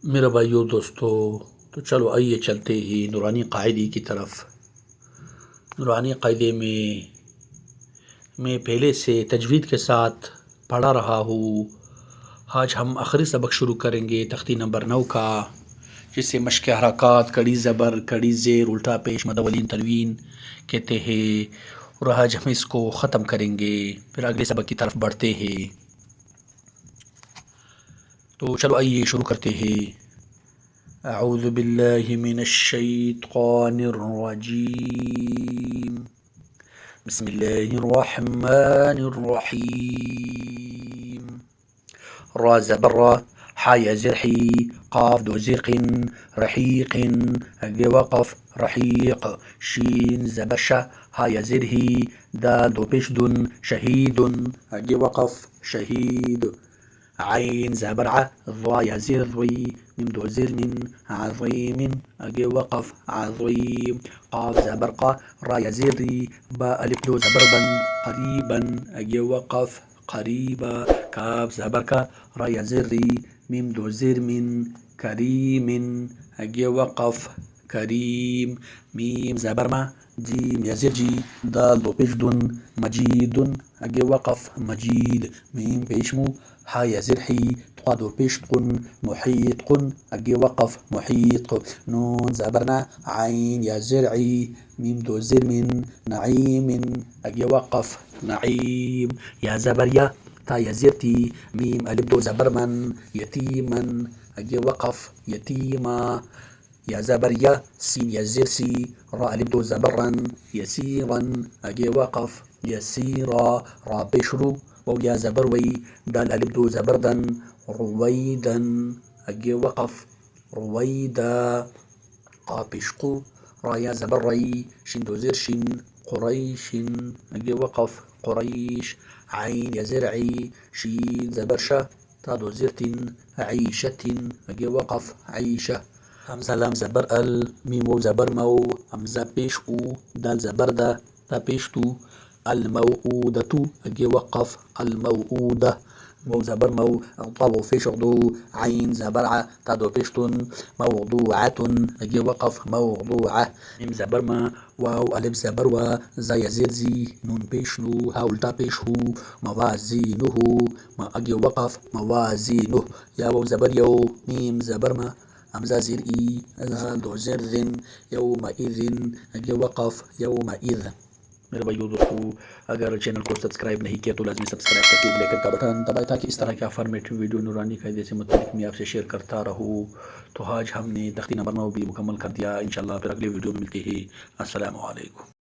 میرے بھائیو دوستو، تو چلو آئیے چلتے ہی نورانی قاعدے کی طرف۔ نورانی قاعدے میں پہلے سے تجوید کے ساتھ پڑھا رہا ہوں۔ آج ہم آخری سبق شروع کریں گے تختی نمبر 9 کا، جسے مشق حرکات، کڑی زبر، کڑی زیر، الٹا پیش، مد اولین تنوین کہتے ہیں، اور آج ہم اس کو ختم کریں گے، پھر اگلے سبق کی طرف بڑھتے ہیں۔ تو چلو آئیے شروع کرتے ہیں۔ اعوذ باللہ من الشیطان الرجیم، بسم اللہ الرحمن الرحیم۔ را زبر را، حا یا زر حی، قاف دو زرق، رحیق اگے وقف رحیق، شین زبر شا، ہا یا زر ہی، دال دو پیش دن، شہید اگے وقف شہید، عین زبر ع، ضا یا زر ضوی، میم دو زر من، عظیم اگے وقف عظیم، قاف زبر قا، را یا زر ری، با الف دو زبر بن، قریبا اگے وقف قریبا، کاف زبر کا، را یا زر ری، میم دو زر من، کریم اگے وقف کریم، میم زبر ما، جیم یا زر جی، دال دو پیش دن، مجید اگے وقف مجید، میم پیش مو، حا یا زر حی، طا دو پیش قن، محیط قن اگے وقف محیط، نون زبر نا، عین یا زر عی، میم دو زر من، نعیم اگے وقف نعیم، یا زبر یا، تا یا زر تی، میم الف دو زبر من، یتیما اگے وقف یتیما، یا زبر یا، سین یا زر سی، را الف دو زبر رن، یسیرا اگے وقف یسیرا، را پیش رو، واو یا زبر وی، دال الف دو زبر دن، رویدا اگے وقف رویدا، قاف پیش قو، را یا زبر ری، شین دو زر شن، قریش اگے وقف قریش، عین یا زر عی، شین زبر شا، تا دو زر تن، عیشة اگے وقف عیشة، حمزہ لام زبر ال، میم واو زبر مو، حمزہ پیش او، دال زبر دا، تا پیش تو، الموعودة اگے وقف الموعودة، واو زبر مو، طا واو پیش دو، عین زبر ع، تا دو پیش تن، موضوعة اگے وقف موضوعة، میم زبر ما، واو الف زبر وا، زا یا زر زی، نون پیش نو، ہا الٹا پیش ہو، موازینه اگے وقف موازینه، یا واو زبر یو، میم زبر ما، حمزہ زر ای، زال دو زر ذن، یومئذ اگے وقف یومئذ۔ میرے بھائیو دوستو، اگر چینل کو سبسکرائب نہیں کیا تو لازمی سبسکرائب کر کے بیل آئکن کا بٹن دبائیں تاکہ اس طرح کے انفارمیٹیو ویڈیو نورانی قاعدے سے متعلق میں آپ سے شیئر کرتا رہوں۔ تو آج ہم نے تختی نمبر 9 بھی مکمل کر دیا، انشاءاللہ پھر اگلے ویڈیو میں ملتے ہیں۔ السلام علیکم۔